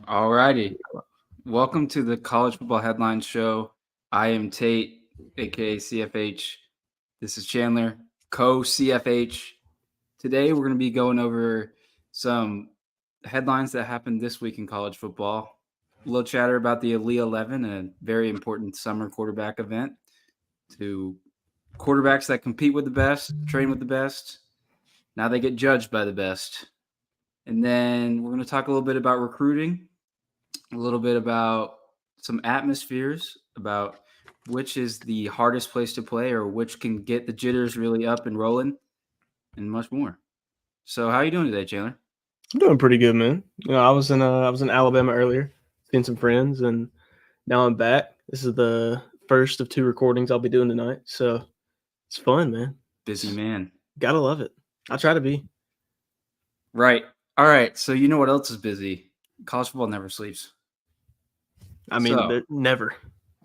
All righty. Welcome to the College Football Headlines Show. I am Tate, aka CFH. This is Chandler, co CFH. Today we're going to be going over some headlines that happened this week in college football. A little chatter about the Elite 11, a very important summer quarterback event. To quarterbacks that compete with the best, train with the best. Now they get judged by the best. And then we're going to talk a little bit about recruiting, a little bit about some atmospheres, about which is the hardest place to play or which can get the jitters really up and rolling, and much more. So, how are you doing today, Chandler? I'm doing pretty good, man. I was in Alabama earlier, seeing some friends, and now I'm back. This is the first of two recordings I'll be doing tonight, so it's fun, man. Busy man. Gotta love it. I try to be. Right. All right. So, you know what else is busy? College football never sleeps. I mean, never.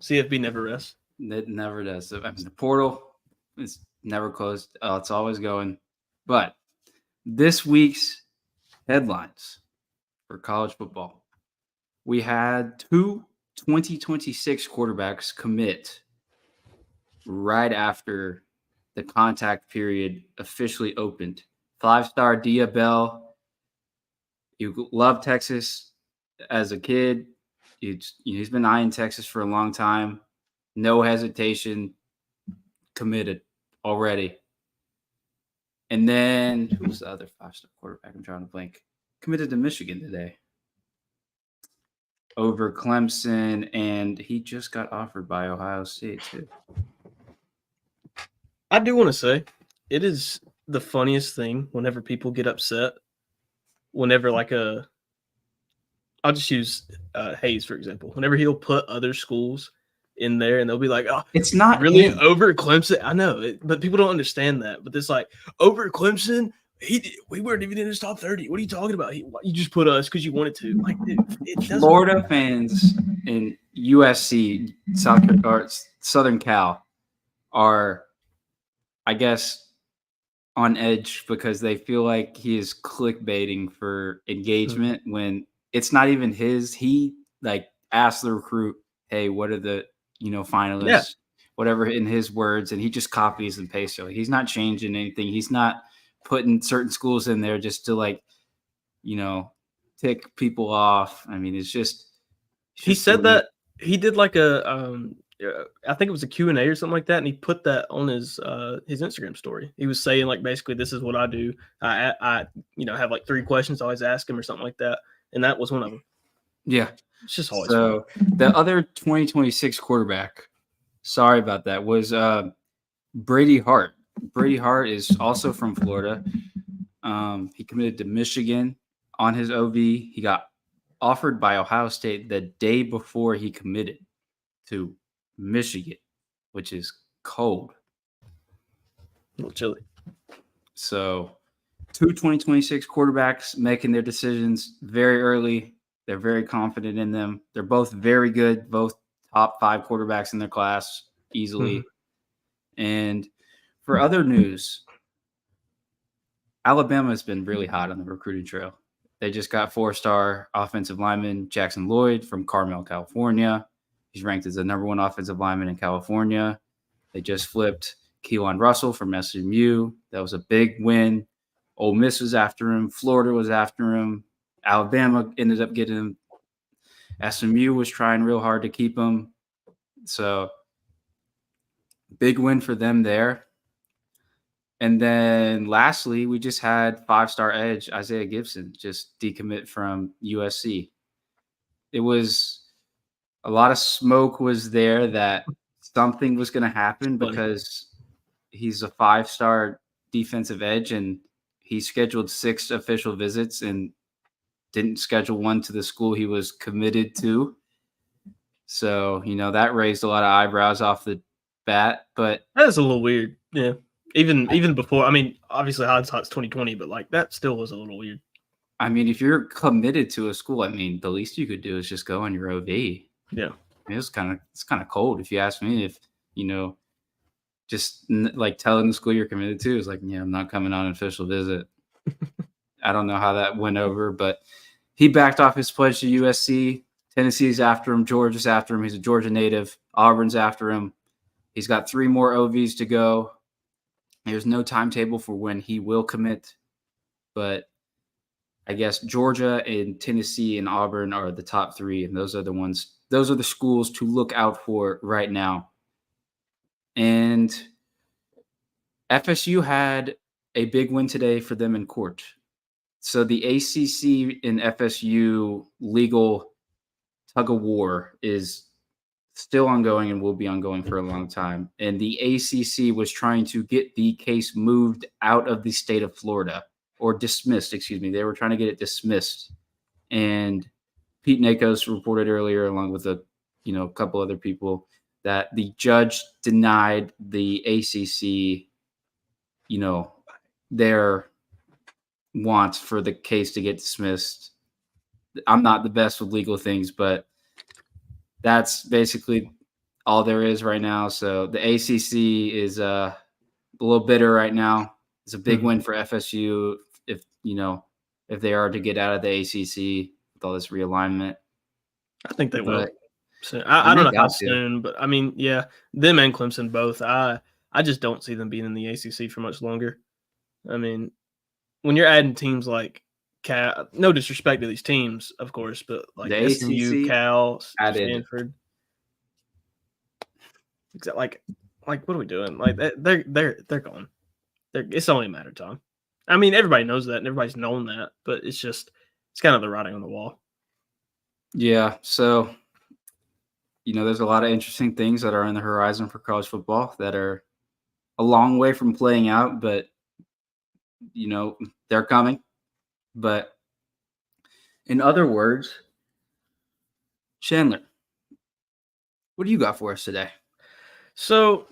CFB never rests. It never does. I mean, the portal is never closed. It's always going. But this week's headlines for college football. We had two 2026 quarterbacks commit right after the contact period officially opened. 5-star Dia Bell. You love Texas as a kid. He's been eyeing Texas for a long time. No hesitation. Committed already. And then who was the other 5-star quarterback? I'm trying to blank. Committed to Michigan today over Clemson, and he just got offered by Ohio State too. I do want to say it is the funniest thing whenever people get upset. Whenever I'll just use Hayes for example. Whenever he'll put other schools in there, and they'll be like, "Oh, it's not really over Clemson." I know, but people don't understand that. But it's like over Clemson. We weren't even in his top 30. What are you talking about? You just put us because you wanted to. Like, dude, Florida fans in USC, Southern Cal, are, I guess, on edge because they feel like he is clickbaiting for engagement when it's not even his. He asked the recruit, "Hey, what are the finalists?" Whatever in his words, and he just copies and pastes it. He's not changing anything. He's not putting certain schools in there just to tick people off. I mean, it's just he said that he did like a I think it was a Q&A or something like that, and he put that on his Instagram story. He was saying basically this is what I do. I have like 3 questions I always ask him or something like that, and that was one of them. Yeah, it's just always so fun. The other 2026 quarterback, sorry about that, was Brady Hart. Brady Hart is also from Florida. He committed to Michigan on his OV. He got offered by Ohio State the day before he committed to Michigan, which is cold. A little chilly. So, two 2026 quarterbacks making their decisions very early. They're very confident in them. They're both very good, both top 5 quarterbacks in their class easily. Mm-hmm. And for other news, Alabama has been really hot on the recruiting trail. They just got 4-star offensive lineman Jackson Lloyd from Carmel, California. He's ranked as the number 1 offensive lineman in California. They just flipped Keelan Russell from SMU. That was a big win. Ole Miss was after him. Florida was after him. Alabama ended up getting him. SMU was trying real hard to keep him. So, big win for them there. And then lastly, we just had 5-star edge Isaiah Gibson just decommit from USC. It was a lot of smoke was there that something was going to happen because he's a 5-star defensive edge and he scheduled 6 official visits and didn't schedule one to the school he was committed to. So, that raised a lot of eyebrows off the bat, but that is a little weird. Yeah. Even before, I mean, obviously hindsight's 2020, but that still was a little weird. I mean, if you're committed to a school, I mean, the least you could do is just go on your OV. Yeah, I mean, it's kind of cold if you ask me. If just telling the school you're committed to is I'm not coming on an official visit. I don't know how that went over, but he backed off his pledge to USC. Tennessee's after him. Georgia's after him. He's a Georgia native. Auburn's after him. He's got 3 more OVs to go. There's no timetable for when he will commit, but I guess Georgia and Tennessee and Auburn are the top 3, and those are the schools to look out for right now. And FSU had a big win today for them in court. So the ACC and FSU legal tug of war is still ongoing and will be ongoing for a long time. And the ACC was trying to get the case moved out of the state of Florida, or dismissed, excuse me. They were trying to get it dismissed. And Pete Nakos reported earlier, along with a couple other people, that the judge denied the ACC, their want for the case to get dismissed. I'm not the best with legal things, but that's basically all there is right now. So the ACC is a little bitter right now. It's a big win for FSU if they are to get out of the ACC with all this realignment. I think they will. So I don't know how soon, but I mean, yeah, them and Clemson both. I just don't see them being in the ACC for much longer. I mean, when you're adding teams like Cal, no disrespect to these teams, of course, but like the SMU, ACC Cal, added. Stanford. Like what are we doing? Like they're gone. It's only a matter of time. I mean, everybody knows that, and everybody's known that, but it's kind of the writing on the wall. Yeah. So, there's a lot of interesting things that are on the horizon for college football that are a long way from playing out, but they're coming. But in other words, Chandler, what do you got for us today? So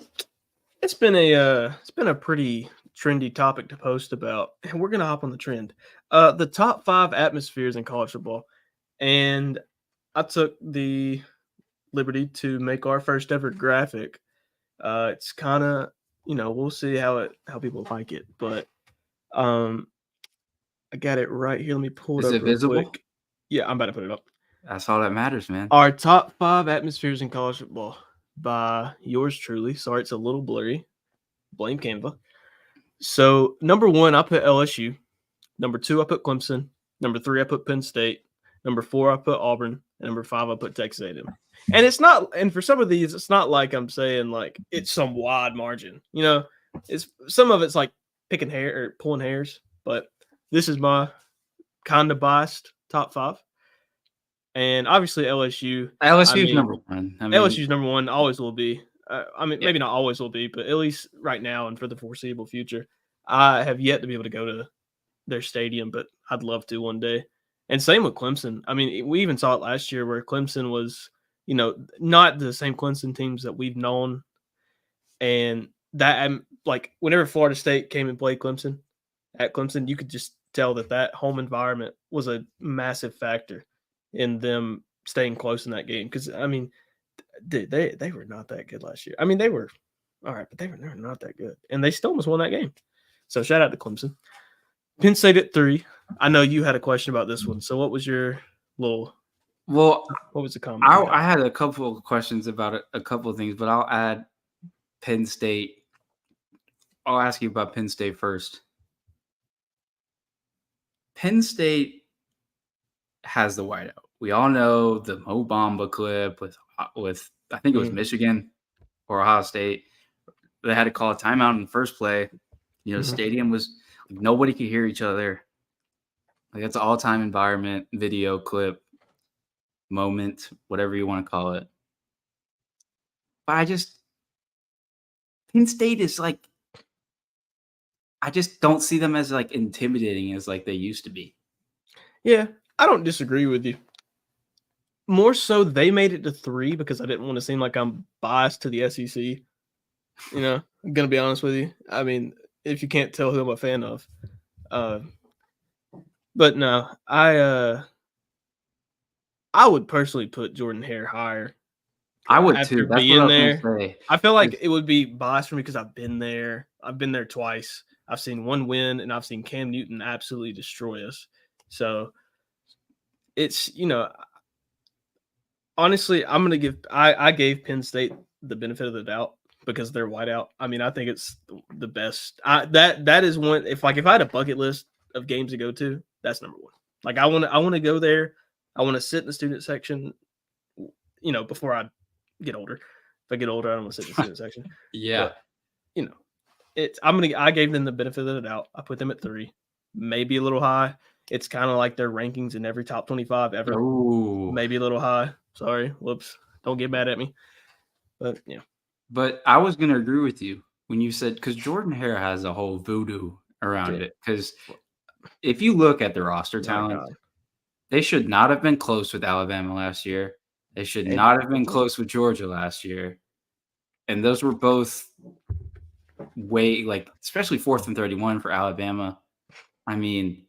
it's been a pretty trendy topic to post about, and we're gonna hop on the trend. The top 5 atmospheres in college football, and I took the liberty to make our first ever graphic. It's kind of we'll see how people like it, but I got it right here. Let me pull it up. Is it visible? Quick. Yeah, I'm about to put it up. That's all that matters, man. Our top 5 atmospheres in college football by yours truly. Sorry, it's a little blurry. Blame Canva. So, number 1, I put LSU. Number 2, I put Clemson. Number 3, I put Penn State. Number 4, I put Auburn. And number 5, I put Texas A&M. And it's not, and for some of these, it's not like I'm saying like it's some wide margin. It's some of it's like picking hair or pulling hairs, but this is my kind of biased top 5. And obviously LSU. LSU's number 1. LSU's number 1, always will be. Maybe not always will be, but at least right now and for the foreseeable future. I have yet to be able to go to their stadium, but I'd love to one day. And same with Clemson. I mean, we even saw it last year where Clemson was, not the same Clemson teams that we've known. And that, like, whenever Florida State came and played Clemson, at Clemson, you could just tell that home environment was a massive factor in them staying close in that game. Because, I mean, they were not that good last year. I mean, they were all right, but they were not that good. And they still almost won that game. So shout out to Clemson. Penn State at 3. I know you had a question about this one. So what was your what was the comment? I had a couple of questions about a couple of things, but I'll add Penn State. I'll ask you about Penn State first. Penn State has the whiteout. We all know the Mo Bamba clip with I think it was Michigan or Ohio State. They had to call a timeout in the first play. The stadium was nobody could hear each other. Like, it's an all-time environment, video clip, moment, whatever you want to call it. But Penn State is like, I just don't see them as like intimidating as like they used to be. Yeah, I don't disagree with you. More so, they made it to 3 because I didn't want to seem like I'm biased to the SEC. I'm going to be honest with you. I mean, if you can't tell who I'm a fan of. But no, I would personally put Jordan Hare higher. I would too. That's what I was going to say. I feel like it would be biased for me because I've been there. I've been there twice. I've seen one win, and I've seen Cam Newton absolutely destroy us. So it's honestly, I'm gonna give I gave Penn State the benefit of the doubt because they're whiteout. I mean, I think it's the best. That is one. If I had a bucket list of games to go to, that's number one. Like I want to go there. I want to sit in the student section. Before I get older. If I get older, I don't want to sit in the student section. Yeah. But I gave them the benefit of the doubt. I put them at 3, maybe a little high. It's kind of like their rankings in every top 25 ever. Ooh. Maybe a little high. Sorry. Whoops. Don't get mad at me. But yeah. But I was gonna agree with you when you said because Jordan Hare has a whole voodoo around it. Because if you look at the roster talent, they should not have been close with Alabama last year. They should not have been close with Georgia last year. And those were both especially 4th and 31 for Alabama. I mean,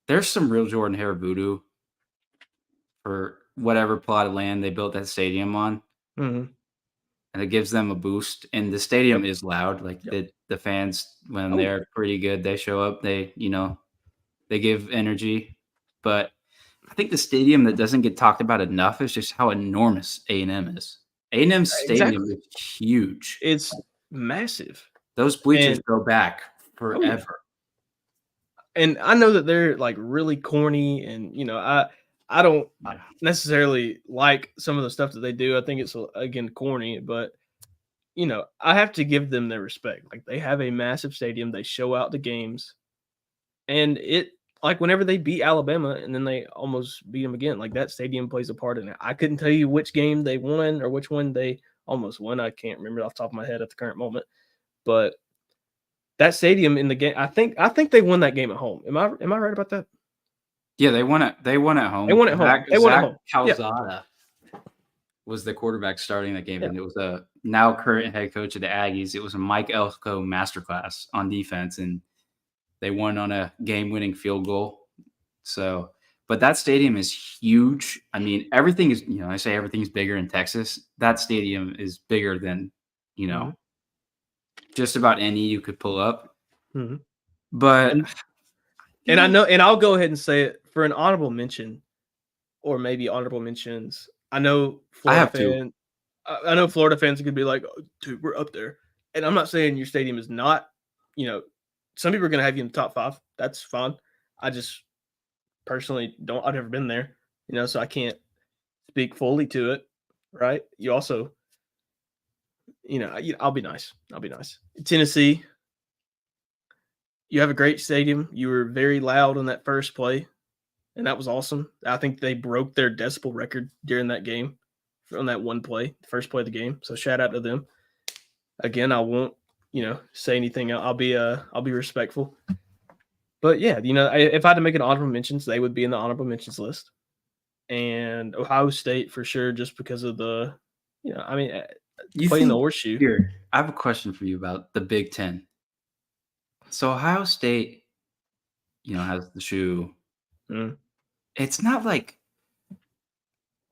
there's some real Jordan Hare voodoo for whatever plot of land they built that stadium on. Mm-hmm. And it gives them a boost. And the stadium is loud. Like the fans, when they're pretty good, they show up. They give energy. But I think the stadium that doesn't get talked about enough is just how enormous A&M is. A&M's stadium is huge. It's massive. Those bleachers go back forever. Oh, yeah. And I know that they're like really corny, and I don't necessarily like some of the stuff that they do. I think it's again corny, but I have to give them their respect. Like they have a massive stadium, they show out the games, and like whenever they beat Alabama and then they almost beat them again, like that stadium plays a part in it. I couldn't tell you which game they won or which one they almost won. I can't remember off the top of my head at the current moment, but that stadium in the game, I think they won that game at home. Am I right about that? Yeah, they won it. They won at home. They won at home. Zach Calzada was the quarterback starting that game, and it was a now current head coach of the Aggies. It was a Mike Elko masterclass on defense, and they won on a game-winning field goal. So, but that stadium is huge. I mean, everything is. I say everything's bigger in Texas. That stadium is bigger than just about any you could pull up. Mm-hmm. But and I know, and I'll go ahead and say it for an honorable mention, or maybe honorable mentions. I know Florida I know Florida fans could be like, oh, dude, we're up there. And I'm not saying your stadium is not, some people are going to have you in the top 5. That's fine. I just personally I've never been there, so I can't speak fully to it. Right. You also, I'll be nice. Tennessee, you have a great stadium. You were very loud on that first play, and that was awesome. I think they broke their decibel record during that game on that one play, the first play of the game. So shout out to them. Again, I won't, say anything. I'll be respectful. But yeah, if I had to make an honorable mentions, they would be in the honorable mentions list. And Ohio State for sure, just because of the, playing the horseshoe. Here, I have a question for you about the Big Ten. So Ohio State, has the shoe. Mm. It's not like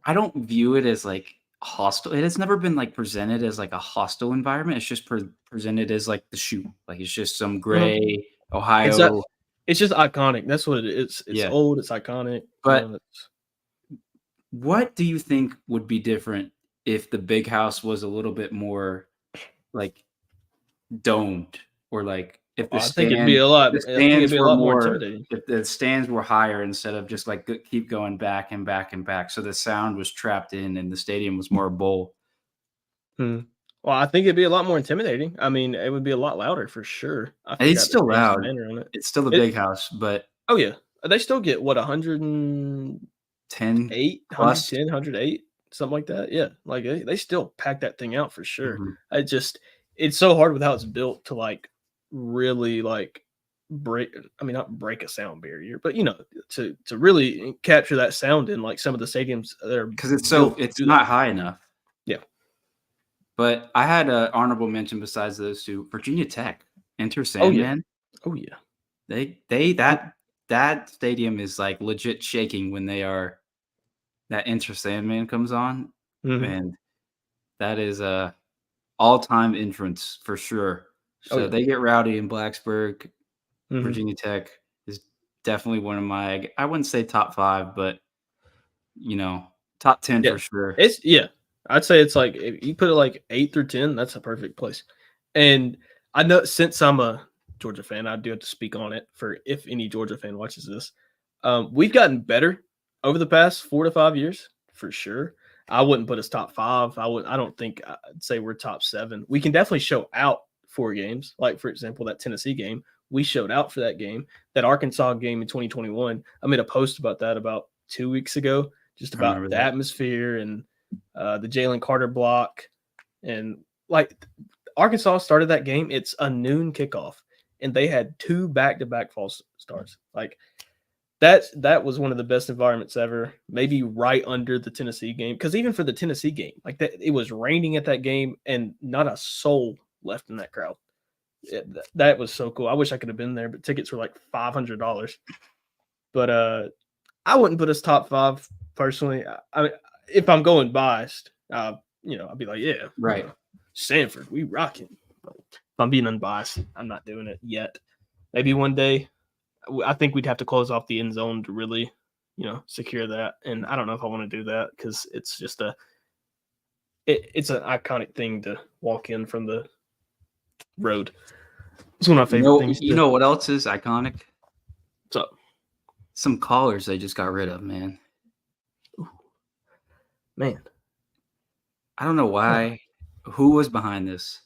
I don't view it as like hostile. It has never been like presented as like a hostile environment. It's just presented as like the shoe. Like it's just some gray Ohio. It's just iconic. That's what it is. It's old. It's iconic. But what do you think would be different if the big house was a little bit more like domed, or like if the think it'd be a lot more intimidating. If the stands were higher instead of just like keep going back and back and back, so the sound was trapped in and the stadium was more a bowl. Well, I think it'd be a lot more intimidating. I mean, it would be a lot louder for sure. It's still loud. It's still the big house, but oh yeah, they still get what 110, 108, something like that. Yeah, like they still pack that thing out for sure. Mm-hmm. It's so hard with how it's built to like really like not break a sound barrier, but to really capture that sound in like some of the stadiums there, because it's not high enough. Yeah. But I had an honorable mention besides those two. Virginia Tech, Enter Sandman. Oh yeah. That stadium is like legit shaking when that Enter Sandman comes on. Mm-hmm. And that is a all-time entrance for sure. So they get rowdy in Blacksburg. Mm-hmm. Virginia Tech is definitely one of my, I wouldn't say top 5, but top 10 Yeah. for sure. I'd say it's like if you put it like 8 through 10, that's a perfect place. And I know since I'm a Georgia fan, I do have to speak on it for if any Georgia fan watches this. We've gotten better over the past 4 to 5 years for sure. I wouldn't put us top 5. I don't think I'd say we're top 7. We can definitely show out 4 games. Like for example, that Tennessee game, we showed out for that game. That Arkansas game in 2021, I made a post about that about 2 weeks ago, just I about remember the that. atmosphere and the Jalen Carter block. And like Arkansas started that game, it's a noon kickoff, and they had 2 back-to-back false starts. Like that was one of the best environments ever. Maybe right under the Tennessee game, because even for the Tennessee game, like that, it was raining at that game, and not a soul left in that crowd. That was so cool. I wish I could have been there, but tickets were like $500. But I wouldn't put us top 5 personally. If I'm going biased, I'd be like, yeah, Right. Stanford, we rocking. But if I'm being unbiased, I'm not doing it yet. Maybe one day. I think we'd have to close off the end zone to really, secure that. And I don't know if I want to do that because it's just it's an iconic thing to walk in from the road. It's one of my favorite things. You know what else is iconic? What's up? Some collars they just got rid of, man. Ooh. Man. I don't know why. Who was behind this?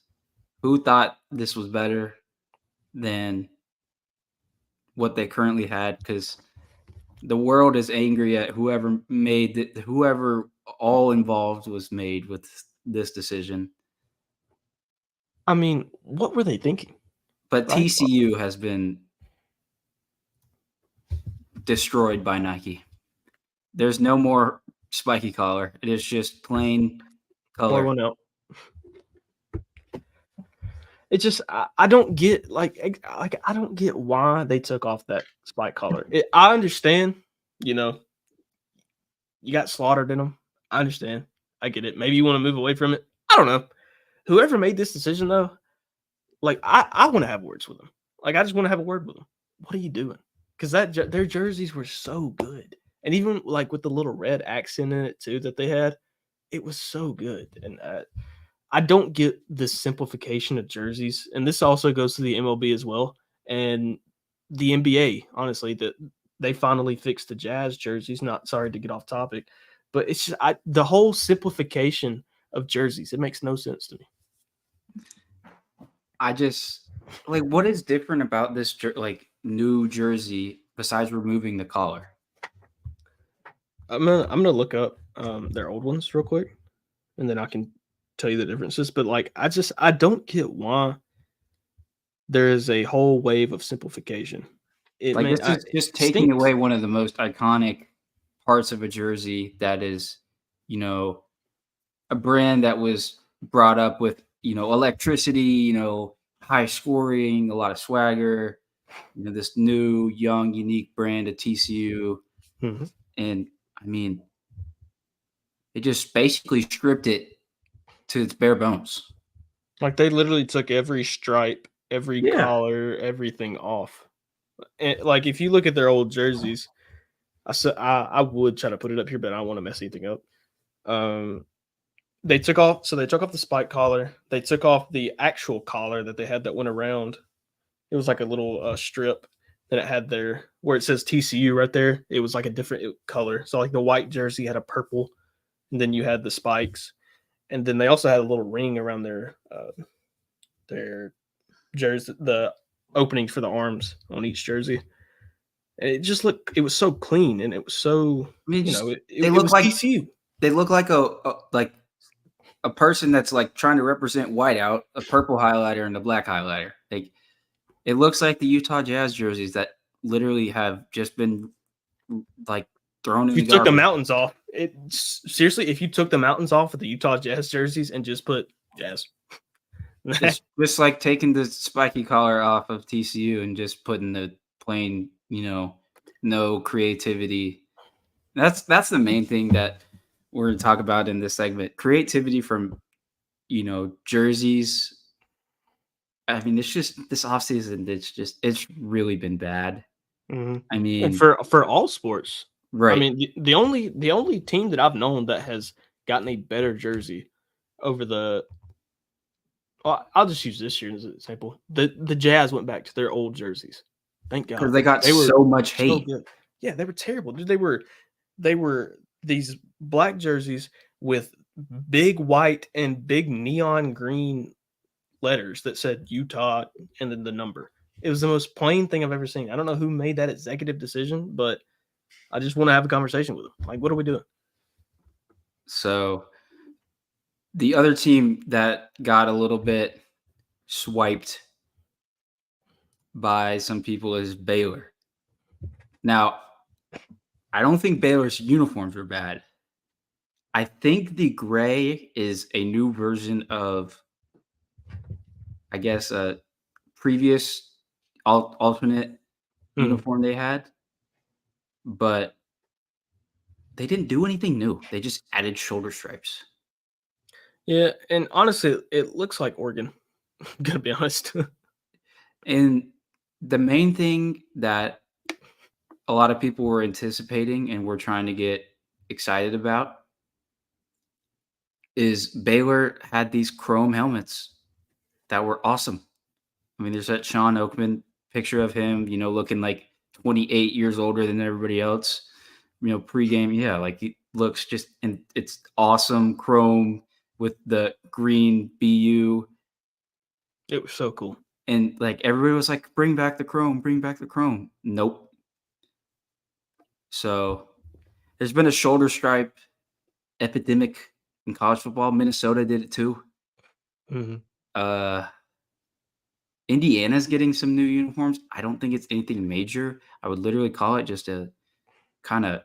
Who thought this was better than what they currently had? Because the world is angry at whoever all involved was made with this decision. I mean, what were they thinking? But Right? TCU has been destroyed by Nike. There's no more spiky collar. It is just plain color. Pour one out. It's just I don't get I don't get why they took off that spike collar. I understand, you got slaughtered in them. I understand. I get it. Maybe you want to move away from it. I don't know. Whoever made this decision though, like I want to have words with them. Like I just want to have a word with them. What are you doing? Because their jerseys were so good, and even like with the little red accent in it too that they had, it was so good. And I don't get the simplification of jerseys, and this also goes to the MLB as well and the NBA. Honestly, that they finally fixed the Jazz jerseys. Not sorry to get off topic, but it's just the whole simplification of jerseys. It makes no sense to me. I just what is different about this new jersey besides removing the collar? I'm gonna look up their old ones real quick, and then I can tell you the differences. But like, I don't get why there is a whole wave of simplification. This is just taking away one of the most iconic parts of a jersey that is, a brand that was brought up with, electricity, high scoring, a lot of swagger, this new, young, unique brand of TCU. Mm-hmm. And I mean, it just basically stripped it to its bare bones. Like they literally took every stripe, every collar, everything off. And like if you look at their old jerseys, I would try to put it up here, but I don't want to mess anything up. They took off the spike collar. They took off the actual collar that they had that went around. It was like a little strip that it had there where it says TCU right there. It was like a different color. So like the white jersey had a purple, and then you had the spikes, and then they also had a little ring around their jersey, the openings for the arms on each jersey. And it just it was so clean, and it was so, they it look was like TCU. They look like a person that's like trying to represent whiteout, a purple highlighter and a black highlighter. It looks like the Utah Jazz jerseys that literally have just been like thrown in the garbage. If you took the mountains off, seriously, if you took the mountains off of the Utah Jazz jerseys and just put Jazz. It's just like taking the spiky collar off of TCU and just putting the plain, no creativity. That's the main thing that we're going to talk about in this segment. Creativity from, jerseys. I mean, it's just this offseason, it's really been bad. Mhm. I And mean, for all sports, I right. mean, the only team that I've known that has gotten a better jersey over the I'll just use this year as an example. The Jazz went back to their old jerseys. Thank Because God. they got They were so much so hate. good. Yeah, they were terrible, dude. They were these black jerseys with big white and big neon green letters that said Utah and then the number. It was the most plain thing I've ever seen. I don't know who made that executive decision, but I just want to have a conversation with them. Like, what are we doing? So the other team that got a little bit swiped by some people is Baylor. Now, I don't think Baylor's uniforms are bad. I think the gray is a new version of, I guess, a previous alternate Mhm. uniform they had, but they didn't do anything new. They just added shoulder stripes. Yeah, and honestly, it looks like Oregon. I'm gonna be honest. And the main thing that a lot of people were anticipating and were trying to get excited about is Baylor had these chrome helmets that were awesome. I mean, there's that Sean Oakman picture of him, looking like 28 years older than everybody else. Pregame, yeah, like he looks just, and it's awesome chrome with the green BU. It was so cool. And like everybody was like, bring back the chrome, bring back the chrome. Nope. So there's been a shoulder stripe epidemic in college football. Minnesota did it too. Mhm. Uh, Indiana's getting some new uniforms. I don't think it's anything major. I would literally call it just a kind of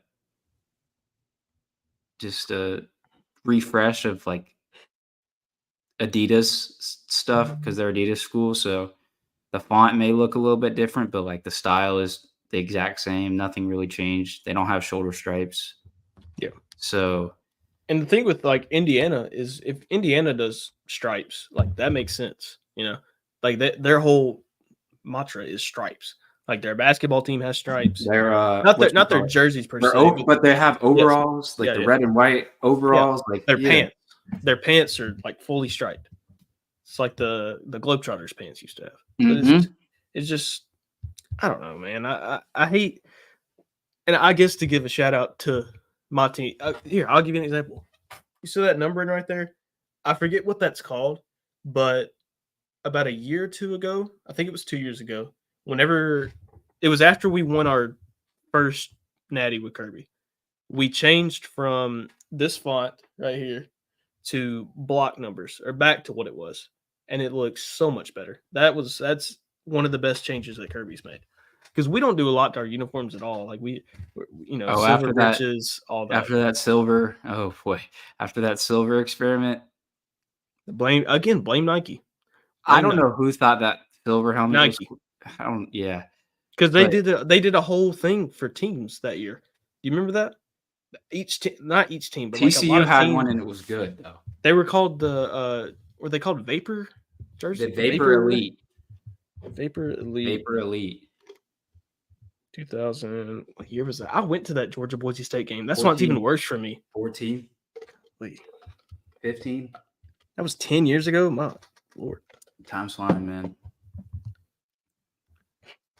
just a refresh of like Adidas stuff because they're Adidas school. So the font may look a little bit different, but like the style is the exact same. Nothing really changed. They don't have shoulder stripes. Yeah. So And the thing with like Indiana is if Indiana does stripes, like that makes sense, Like their whole mantra is stripes. Like their basketball team has stripes. they're Not their what you not their call it? jerseys per se, but But they have yes. overalls, like Yeah, the yeah. red and white Yeah. overalls. Like Their yeah, pants. Their pants are like fully striped. It's like the Globetrotters pants used to have. But hmm it's just I don't know, man. I hate and I guess to give a shout out to my team. Here, I'll give you an example. You see that numbering right there? I forget what that's called, but about a year or two ago, I think it was 2 years ago, whenever it was after we won our first natty with Kirby, we changed from this font right here to block numbers or back to what it was. And it looks so much better. That's one of the best changes that Kirby's made. Because we don't do a lot to our uniforms at all. Like Oh, silver breeches, all that. after that silver, oh boy, after that silver experiment, Blame Nike. I Blame don't Nike. know who thought that silver helmet was. Nike. I don't. Yeah, Because but they did a whole thing for teams that year. Do you remember that? Each team, not each team, but like a lot TCU of had teams, one and it was good though. they were called were they called Vapor The jersey? Vapor Elite, Vapor Elite Vapor Elite, 2000. What year was that? I went to that Georgia Boise State game. That's why it's 14, even worse for me. 14, Wait, 15. that was 10 years ago. My lord. Time's flying, man.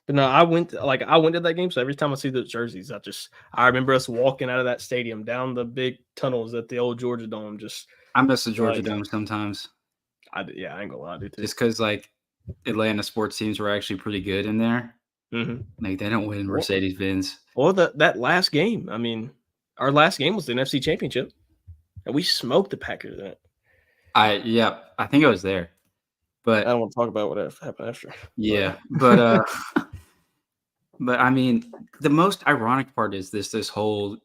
But no, I went to that game. So every time I see those jerseys, I remember us walking out of that stadium down the big tunnels at the old Georgia Dome. Just I miss the Georgia like Dome sometimes, I ain't gonna lie, I do too. just because like Atlanta sports teams were actually pretty good in there. Mm-hmm. Like they don't win Well, Mercedes Benz. Well, that last game, I mean, our last game was the NFC Championship, and we smoked the Packers in it. I think I was there, I but don't want to talk about what happened after. yeah, but but I mean, the most ironic part is this whole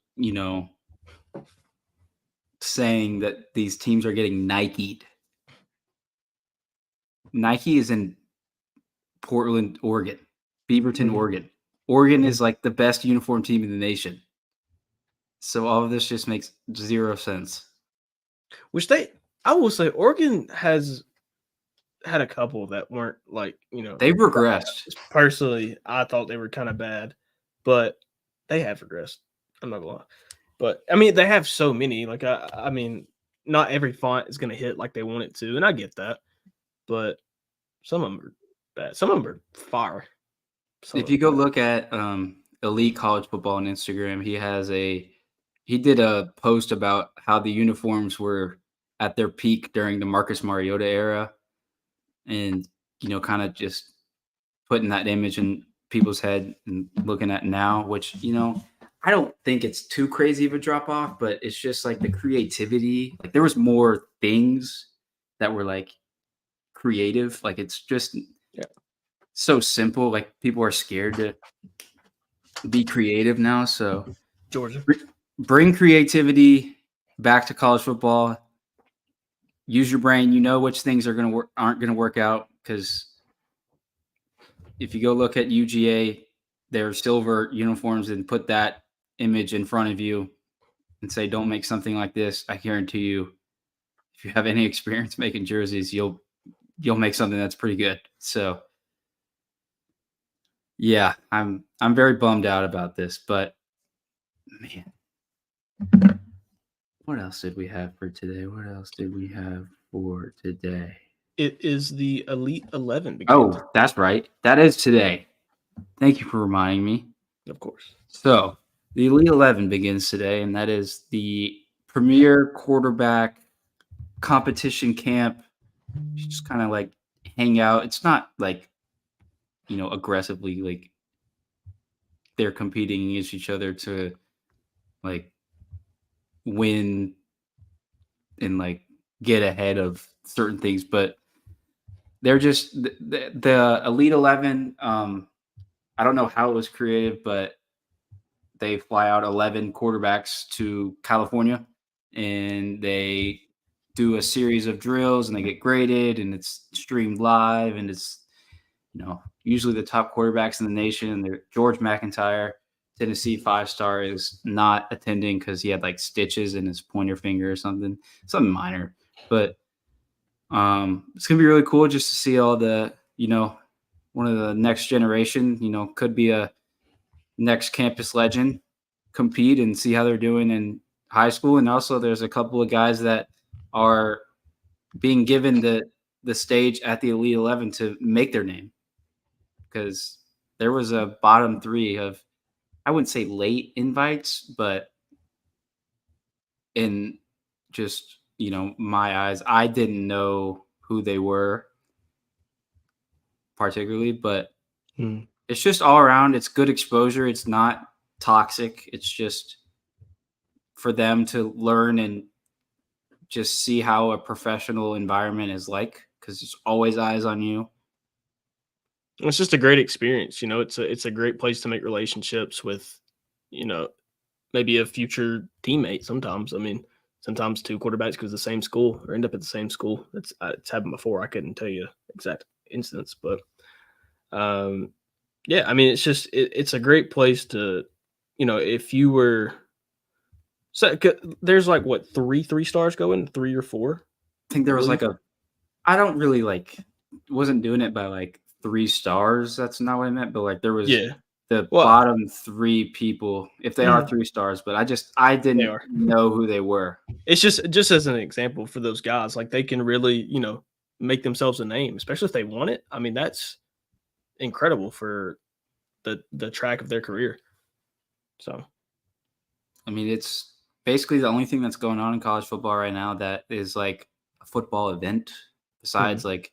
saying that these teams are getting Nike'd. Nike is in Portland, Oregon, Beaverton, Mhm. Oregon. Oregon Mhm. is like the best uniform team in the nation. So all of this just makes zero sense. Which I will say, Oregon has had a couple that weren't like They've regressed. personally, I thought they were kind of bad. but they have regressed. I'm not gonna lie. But I mean, they have so many. Like I mean, not every font is gonna hit like they want it to, and I get that. But some of them are bad. Some of them are fire. Some If of you them go are bad. look at Elite College Football on Instagram, he did a post about how the uniforms were at their peak during the Marcus Mariota era, and kind of just putting that image in people's head and looking at now, which I don't think it's too crazy of a drop off, but it's just like the creativity. Like there was more things that were like creative. Like it's just Yeah. so simple. Like people are scared to be creative now. So Georgia. bring creativity back to college football. Use your brain. You know which things aren't gonna work out, because if you go look at UGA, their silver uniforms, and put that image in front of you and say, "Don't make something like this." I guarantee you, if you have any experience making jerseys, you'll make something that's pretty good. So yeah, I'm very bummed out about this, but man, what else did we have for today? What else did we have for today? It is the Elite 11 begins. Oh, that's right. That is today. Thank you for reminding me. Of course. So the Elite 11 begins today, and that is the premier quarterback competition camp. You just kind of like hang out. It's not like, aggressively like they're competing against each other to like win and like get ahead of certain things, but they're just the Elite 11. I don't know how it was created, but they fly out 11 quarterbacks to California, and they do a series of drills, and they get graded, and it's streamed live, and it's usually the top quarterbacks in the nation. They're George McIntyre, Tennessee 5-star, is not attending because he had like stitches in his pointer finger or something minor, but it's gonna be really cool just to see all the one of the next generation, could be a next campus legend, compete and see how they're doing in high school. And also there's a couple of guys that are being given the stage at the Elite 11 to make their name, because there was a bottom three of, I wouldn't say late invites, but in just, my eyes, I didn't know who they were particularly, but it's just all around. It's good exposure. It's not toxic. It's just for them to learn and just see how a professional environment is like, because it's always eyes on you. It's just a great experience. It's a great place to make relationships with, maybe a future teammate. Sometimes, I mean, sometimes two quarterbacks go to the same school or end up at the same school. It's happened before. I couldn't tell you exact instance, but yeah, I mean, it's a great place to, if you were. So there's like what three stars going, 3 or 4. I think there was like I don't really wasn't doing it by like 3 stars. That's not what I meant, but like there was the bottom 3 people, if they are 3 stars, but I didn't know who they were. It's just as an example for those guys, like they can really, make themselves a name, especially if they want it. I mean, that's incredible for the track of their career. So, I mean, it's basically the only thing that's going on in college football right now that is like a football event, besides like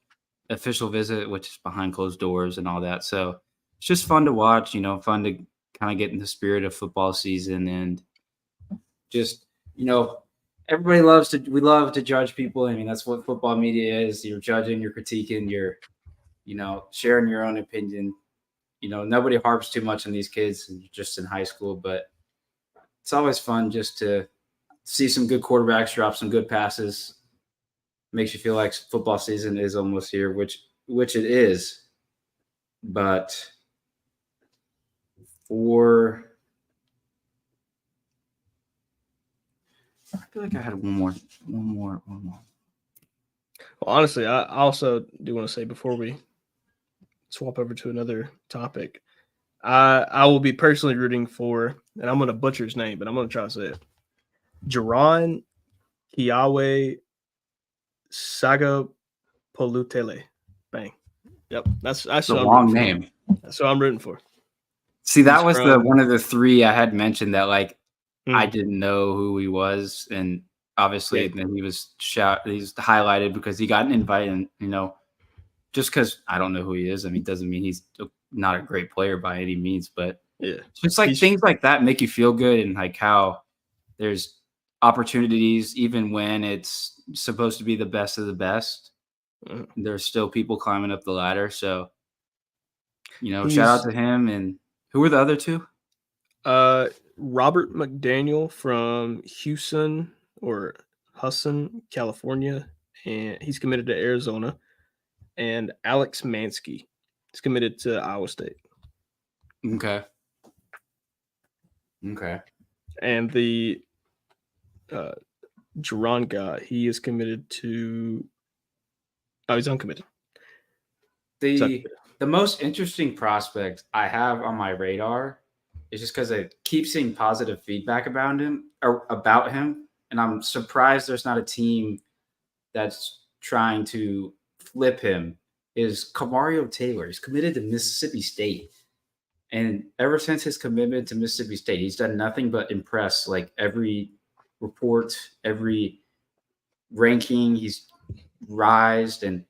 official visit, which is behind closed doors and all that. So it's just fun to watch, fun to kind of get in the spirit of football season, and just, everybody we love to judge people. I mean, that's what football media is. You're judging, you're critiquing, you're, sharing your own opinion. Nobody harps too much on these kids just in high school, but it's always fun just to see some good quarterbacks drop some good passes. Makes you feel like football season is almost here, which it is. But I feel like I had one more. Well, honestly, I also do want to say before we swap over to another topic, I will be personally rooting for, and I'm going to butcher his name, but I'm going to try to say it. Jaron Kiawe Saga Polutele. Bang. Yep. That's It's a what I'm long rooting name. for. That's what I'm rooting for. See, that He's was from- one of the three I had mentioned that like I Mm. didn't know who he was, and obviously Yeah. then he's highlighted because he got an invite, and just because I don't know who he is, I mean, doesn't mean he's not a great player by any means, but Yeah. just like He's- things like that make you feel good, and like how there's opportunities even when it's supposed to be the best of the best. Mhm. There's still people climbing up the ladder, so shout He's- out to him. And who were the other two? Robert McDaniel from Houston, California, and he's committed to Arizona. And Alex Mansky is committed to Iowa State. Okay. And the Jerron guy, he is committed to. Oh, he's uncommitted. The most interesting prospect I have on my radar is just because I keep seeing positive feedback about him, and I'm surprised there's not a team that's trying to flip him. Is Kamario Taylor? He's committed to Mississippi State, and ever since his commitment to Mississippi State, he's done nothing but impress. Like every report, every ranking, he's rised, and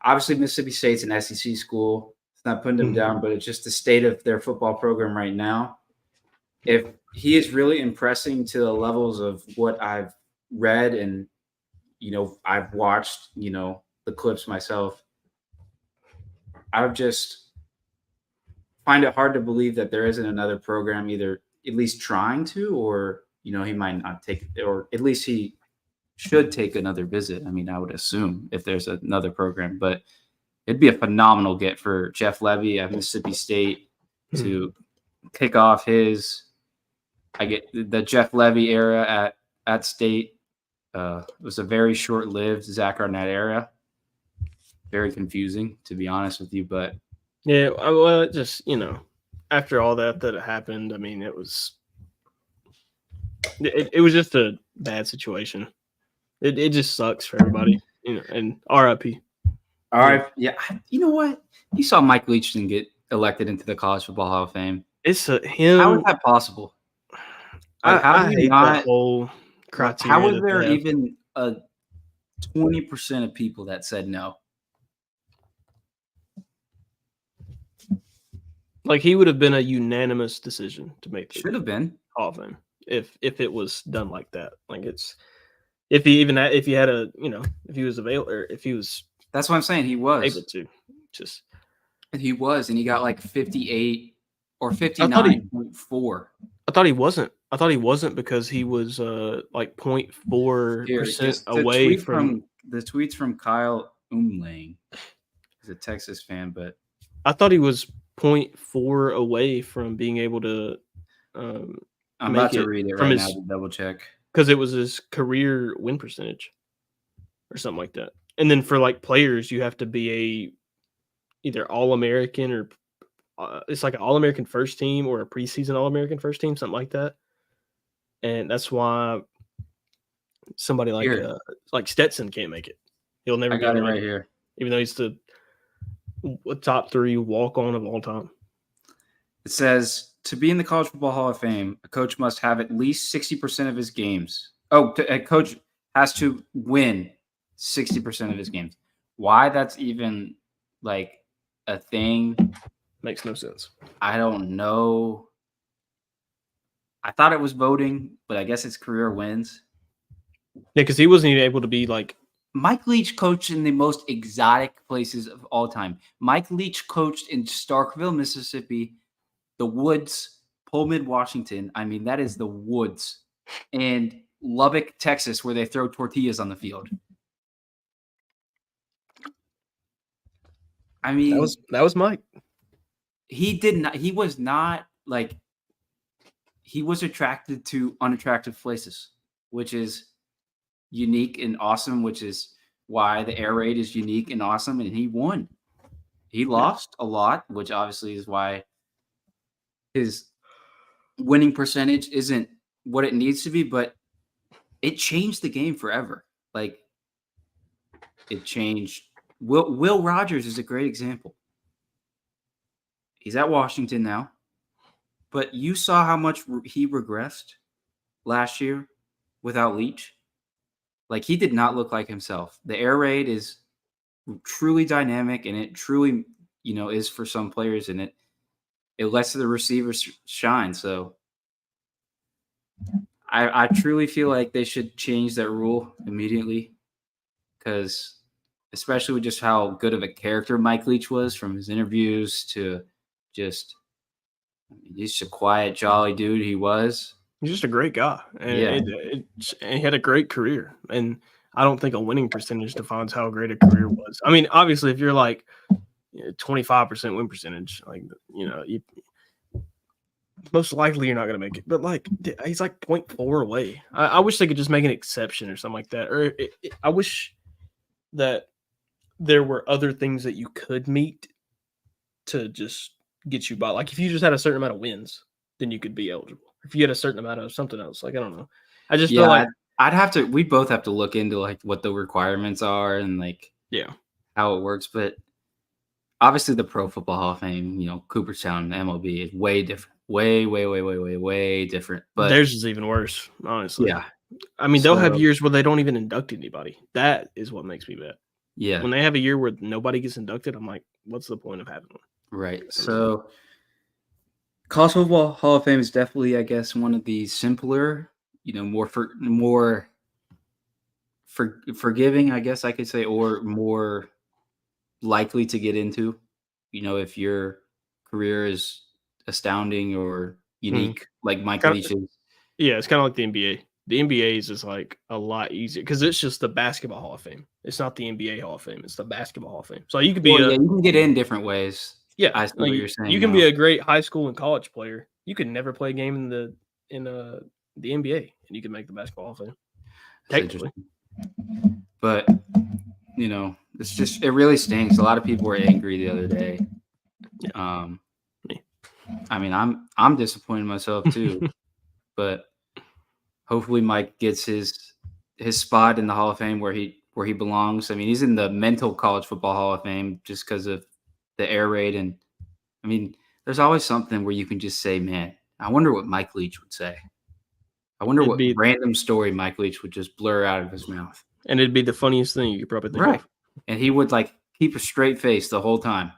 obviously Mississippi State's an SEC school. It's not putting them down, but it's just the state of their football program right now. If he is really impressing to the levels of what I've read and I've watched, the clips myself, I would just find it hard to believe that there isn't another program either at least trying to, or he might not take, or at least he should take another visit. I mean, I would assume if there's another program, but it'd be a phenomenal get for Jeff Levy at Mississippi State to kick off the Jeff Levy era at State. It was a very short-lived Zach Arnett era. Very confusing, to be honest with you, but yeah, well, it just after all that happened, I mean, it was just a bad situation. It just sucks for everybody, and RIP. All right, yeah. You know what? You saw Mike Leachton get elected into the College Football Hall of Fame. It's him. How is that possible? Like, I hate that whole criteria. How was there even a 20% of people that said no? Like, he would have been a unanimous decision to make. Should have been Hall of Fame if it was done like that. Like, it's if he had a if he was available, or if he was. That's what I'm saying. He was able to just. He was, and he got like 58 or 59.4. I thought he wasn't. I thought he wasn't because he was like 0.4% away from the tweets from Kyle Umlang. He's a Texas fan, but I thought he was 0.4 away from being able to. I'm about to read it right now to double check, because it was his career win percentage or something like that. And then for like players, you have to be either All-American or it's like an All-American first team or a preseason All-American first team, something like that. And that's why somebody like Stetson can't make it. He'll never. I got it right here, even though he's the top 3 walk-on of all time. It says, to be in the College Football Hall of Fame, a coach must have at least 60% of his games. A coach has to win 60% of his games. Why that's even like a thing makes no sense. I don't know. I thought it was voting, but I guess it's career wins. Yeah, because he wasn't even able to be like. Mike Leach coached in the most exotic places of all time. Mike Leach coached in Starkville, Mississippi, the woods, Pullman, Washington. I mean, that is the woods. And Lubbock, Texas, where they throw tortillas on the field. I mean, that was Mike. He was attracted to unattractive places, which is unique and awesome, which is why the air raid is unique and awesome, and he won. He lost a lot, which obviously is why his winning percentage isn't what it needs to be, but it changed the game forever. Like, it changed. Will Rogers is a great example. He's at Washington now, but you saw how much he regressed last year without Leach. Like, he did not look like himself. The air raid is truly dynamic, and it truly, is for some players, and it lets the receivers shine. So I truly feel like they should change that rule immediately, because especially with just how good of a character Mike Leach was from his interviews to just he's just a quiet, jolly dude he was. He's just a great guy, and Yeah. and he had a great career. And I don't think a winning percentage defines how great a career was. I mean, obviously, if you're like 25% win percentage, like you most likely you're not going to make it. But like he's like 0.4 away. I wish they could just make an exception or something like that. Or I wish that there were other things that you could meet to just get you by. Like if you just had a certain amount of wins, then you could be eligible. If you had a certain amount of something else, like I don't know. I just feel like I'd have to. We both have to look into like what the requirements are and like how it works. But obviously, the Pro Football Hall of Fame, Cooperstown, MLB is way different. Way different. But theirs is even worse, honestly. Yeah. I mean, they'll have years where they don't even induct anybody. That is what makes me mad. Yeah. When they have a year where nobody gets inducted, I'm like, what's the point of having one? Right. So College Football Hall of Fame is definitely, I guess, one of the simpler, more forgiving, I guess I could say, or more likely to get into, if your career is astounding or unique, like Mike Leach is. Yeah, it's kind of like the NBA. The NBA's is like a lot easier because it's just the Basketball Hall of Fame. It's not the NBA Hall of Fame. It's the Basketball Hall of Fame. So you could be you can get in different ways. Yeah, I see what you're saying. You can be a great high school and college player. You could never play a game in the NBA, and you can make the Basketball Hall of Fame. Technically. But it's just it really stinks. A lot of people were angry the other day. Yeah. I mean, I'm disappointed in myself too. But hopefully Mike gets his spot in the Hall of Fame where he belongs. I mean, he's in the mental college football Hall of Fame just because of the air raid. And I mean, there's always something where you can just say, man, I wonder what Mike Leach would say. I wonder what random story Mike Leach would just blur out of his mouth. And it'd be the funniest thing you could probably think of. And he would like keep a straight face the whole time.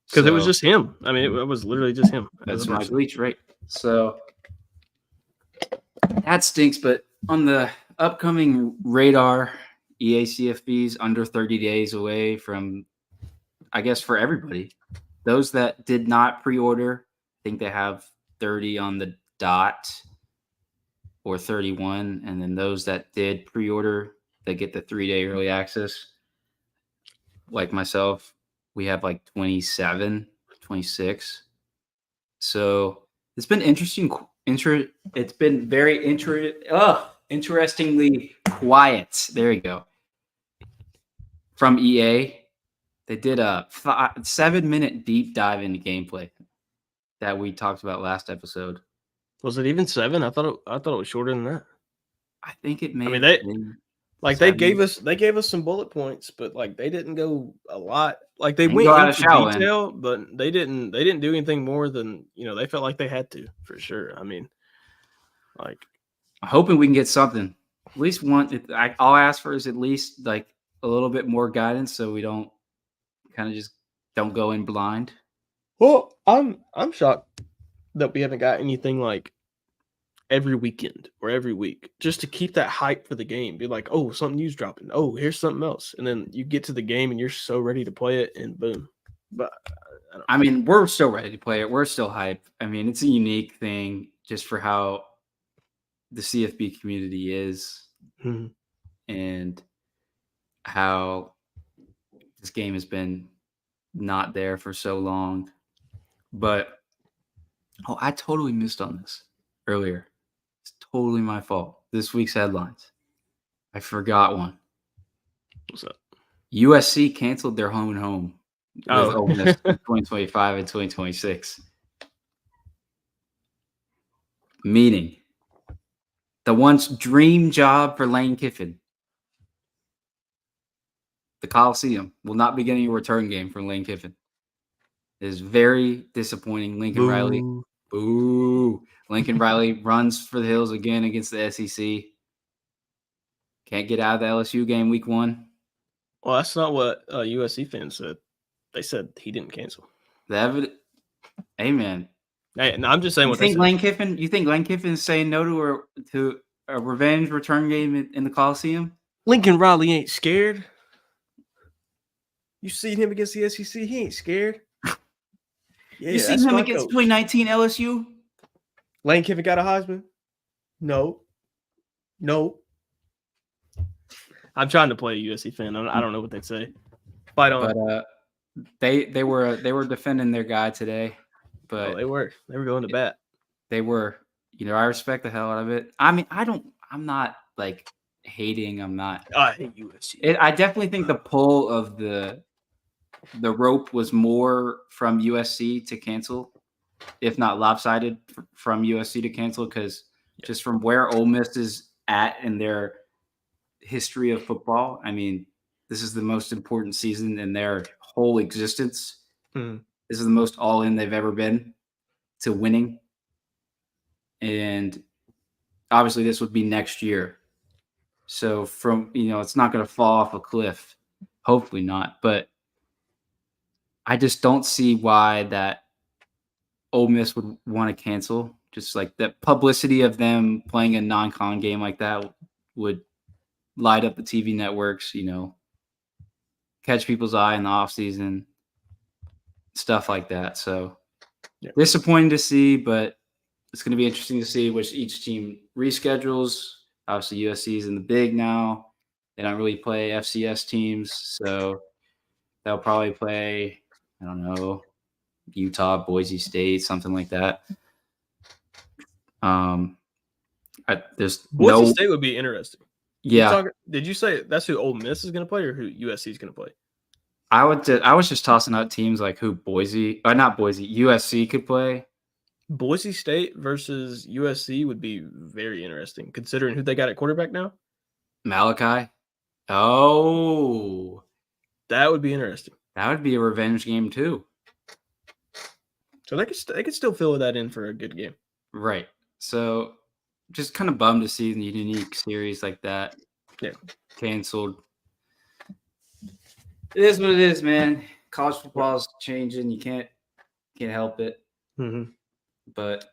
Because it was just him. I mean, it was literally just him. That's Mike Leach, right? So that stinks. But on the upcoming radar, EA CFB's under 30 days away from, I guess, for everybody. Those that did not pre-order, I think they have 30 on the dot or 31. And then those that did pre-order, they get the 3-day early access. Like myself, we have like 27, 26. So it's been interesting. It's been very interestingly quiet. There you go. From EA, they did a 7-minute deep dive into gameplay that we talked about last episode. Was it even 7? I thought it was shorter than that. I think it may. I mean, they gave us some bullet points, but like they didn't go a lot. Like they went into detail, but they didn't do anything more than they felt like they had to, for sure. I mean, like I'm hoping we can get something. At least one. I'll ask for is at least like a little bit more guidance, so we don't kind of just don't go in blind. Well, I'm shocked that we haven't got anything like every weekend or every week, just to keep that hype for the game. Be like, oh, something new's dropping. Oh, here's something else. And then you get to the game and you're so ready to play it and boom. But I mean, we're still ready to play it. We're still hyped. I mean, it's a unique thing just for how the CFB community is and how this game has been not there for so long. But I totally missed on this earlier. It's totally my fault. This week's headlines. I forgot one. What's up? USC canceled their home and home with Oh. Ole Miss in 2025 and 2026. Meaning, the once dream job for Lane Kiffin, the Coliseum, will not be getting a return game from Lane Kiffin. It is very disappointing. Lincoln Riley, boo. Lincoln Riley runs for the hills again against the SEC. Can't get out of the LSU game week 1. Well, that's not what USC fans said. They said he didn't cancel. Hey, man. Hey, no, I'm just saying what they said. You think Lane Kiffin is saying no to a revenge return game in the Coliseum? Lincoln Riley ain't scared. You seen him against the SEC? He ain't scared. Yeah, you seen him against 2019 LSU? Lane Kiffin got a Heisman? No. I'm trying to play a USC fan. I don't know what they'd say. Fight on. But they were defending their guy today. But they were going to bat. They were. I respect the hell out of it. I mean, I'm not like hating. I hate USC. I definitely think the pull of the rope was more from USC to cancel, if not lopsided from USC to cancel, because just from where Ole Miss is at in their history of football, I mean, this is the most important season in their whole existence. Mm. This is the most all-in they've ever been to winning. And obviously this would be next year. So it's not going to fall off a cliff. Hopefully not. But I just don't see why that Ole Miss would want to cancel. Just like the publicity of them playing a non-con game like that would light up the TV networks, catch people's eye in the offseason, stuff like that. So disappointing to see, but it's going to be interesting to see which each team reschedules. Obviously, USC is in the big now. They don't really play FCS teams, so they'll probably play, I don't know, Utah, Boise State, something like that. Boise State would be interesting. Yeah. Did you say that's who Ole Miss is going to play or who USC is going to play? I was just tossing out teams like who USC could play. Boise State versus USC would be very interesting, considering who they got at quarterback now. Malachi. Oh, that would be interesting. That would be a revenge game too. So they could still fill that in for a good game, right? So, just kind of bummed to see a unique series like that canceled. It is what it is, man. College football is changing. You can't help it. Mm-hmm. But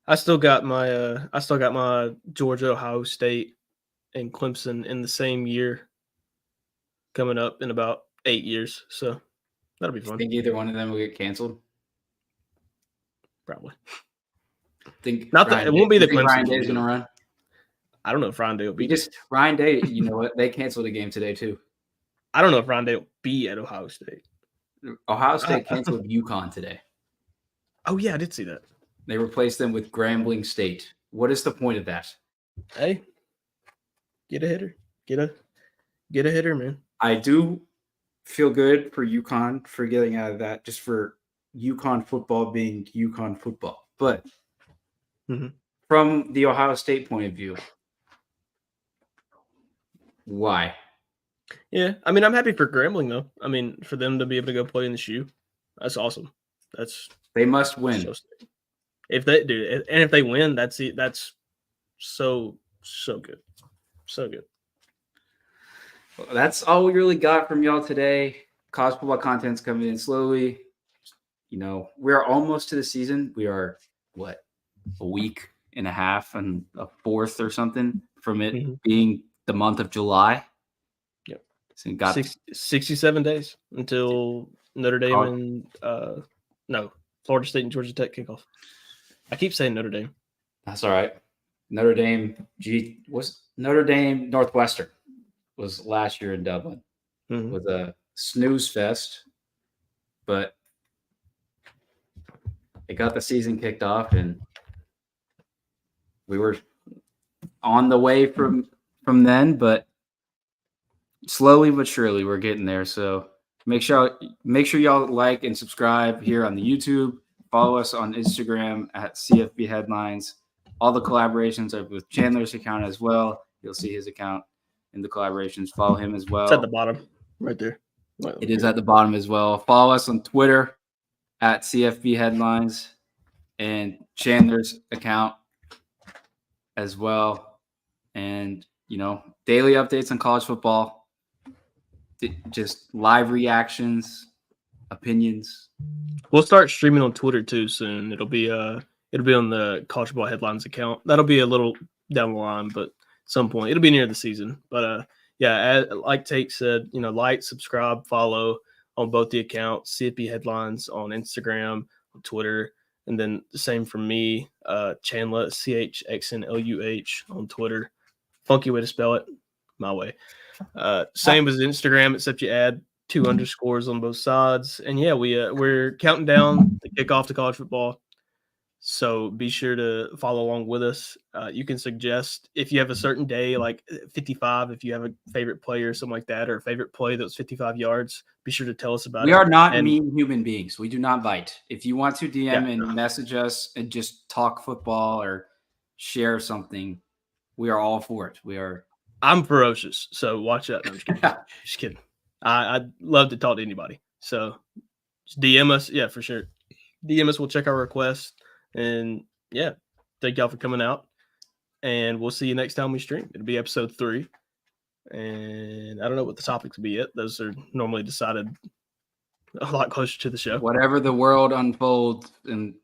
I still got my Georgia, Ohio State, and Clemson in the same year coming up in about 8 years. So that'll be fun. I think either one of them will get canceled. Probably. Think not that it won't be the Clemson. Ryan Day's gonna run. I don't know if Ryan Day will be. Ryan Day. You know what? They canceled a game today too. I don't know if Ryan Day will be at Ohio State. Ohio State canceled UConn today. Oh yeah, I did see that. They replaced them with Grambling State. What is the point of that? Hey, get a hitter. Get a hitter, man. I do feel good for UConn for getting out of that, just for UConn football being UConn football. But from the Ohio State point of view, why? Yeah, I mean, I'm happy for Grambling though. I mean, for them to be able to go play in the shoe, that's awesome. They must win. If they do, and if they win, that's it. That's so good, so good. Well, that's all we really got from y'all today. College football content's coming in slowly. We're almost to the season. We are a week and a half and a fourth or something from it being the month of July. Yep. So got 67 days until Notre Dame and Florida State and Georgia Tech kickoff. I keep saying Notre Dame. That's all right. Notre Dame Northwestern was last year in Dublin. It was a snooze fest, but it got the season kicked off, and we were on the way from then. But slowly but surely we're getting there. So make sure y'all like and subscribe here on the YouTube. Follow us on Instagram at CFB Headlines. All the collaborations are with Chandler's account as well. You'll see his account in the collaborations. Follow him as well. It's at the bottom, right there. It is at the bottom as well. Follow us on Twitter at CFB Headlines and Chandler's account as well. And, daily updates on college football, just live reactions, opinions. We'll start streaming on Twitter too soon. It'll be on the College Football Headlines account. That'll be a little down the line, but at some point it'll be near the season. But like Tate said, like, subscribe, follow on both the accounts, CFB Headlines on Instagram, on Twitter, and then the same for me, Chandler, CHXNLUH on Twitter. Funky way to spell it, my way. Same as Instagram, except you add 2 underscores on both sides. And yeah, we're counting down the kickoff to college football. So be sure to follow along with us. You can suggest if you have a certain day, like 55, if you have a favorite player or something like that, or a favorite play that was 55 yards, be sure to tell us about it. We are not mean human beings. We do not bite. If you want to DM and message us and just talk football or share something, we are all for it. I'm ferocious, so watch out. No, I'm just kidding. Just kidding. I'd love to talk to anybody. So just DM us. Yeah, for sure. DM us. We'll check our requests. And yeah, thank y'all for coming out. And we'll see you next time we stream. It'll be episode 3. And I don't know what the topics will be yet. Those are normally decided a lot closer to the show. Whatever the world unfolds and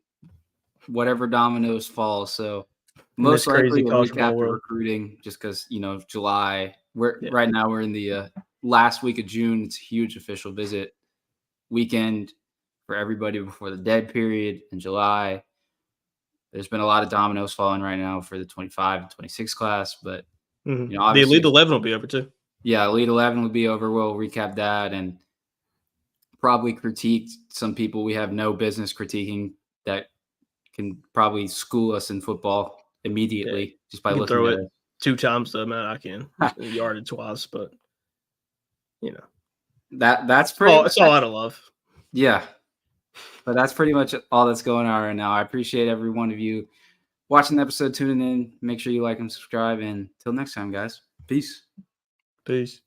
whatever dominoes fall. So most likely we'll recap the recruiting just because, July. Right now we're in the last week of June. It's a huge official visit weekend for everybody before the dead period in July. There's been a lot of dominoes falling right now for the 25 and 26 class, but the Elite 11 will be over too. Yeah, Elite 11 will be over. We'll recap that and probably critique some people we have no business critiquing that can probably school us in football immediately just by looking throw at it 2 times the amount I can. Yardage wise, but that's pretty. It's all out of love. Yeah. But that's pretty much all that's going on right now. I appreciate every one of you watching the episode, tuning in. Make sure you like and subscribe. And until next time, guys. Peace. Peace.